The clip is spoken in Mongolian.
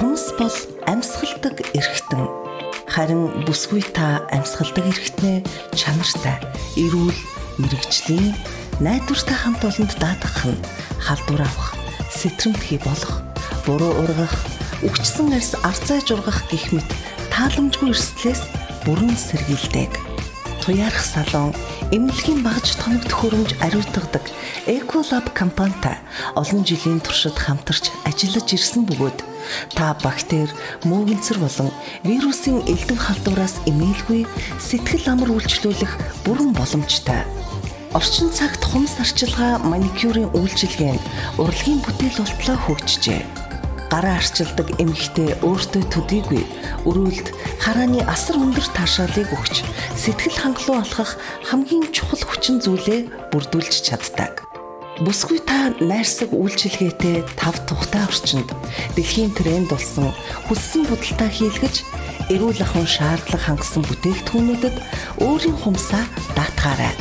Хумс бол амьсгалдаг эрхтэн. Харин бүсгүй та амьсгалдаг эрхтнээ чанартай, эрүүл, мэрэгжлийн, найдвартай хамт олонд даатгах нь халдвар авах, сэтрэмтгий болох, буруу ургах, үгчсэн арьс арцааж ургах гэх мэт тааламжгүй эрсдлээс бүрэн сэргийлдэг. Туяарах салон, эмнэлгийн багж тоног төхөөрөмж ариутгадаг Ecolab компанитай олон жилийн туршид хамтарч ажиллаж ирсэн бөгөөд та бактери, мөөгөнцөр болон вирусын элдв халдвараас эмээлгүй сэтгэл амар үйлчлүүлэх бүрэн боломжтой. Орчин цагт хумс арчилгаа маникюрын үйлчилгээнд урлагийн бүтээл болтлоо хөгжижээ. Гараа арчилдаг эмэгтэй өөртөө төдийгүй өрөөлд харааны асар өндөр таашаалыг өгч сэтгэл хангалуун алхах хамгийн чухал хүчин зүйлээ бүрдүүлж чаддаг. Бүсгүй та найрсаг үйлчилгээтэй тав тухтай орчинд дэлхийн тренд болсон хүссэн будалтаа хийлгэж эрүүл ахуйн шаардлага хангасан бүтээгдэхүүнүүдэд өөрийн хумсаа даатгаарай.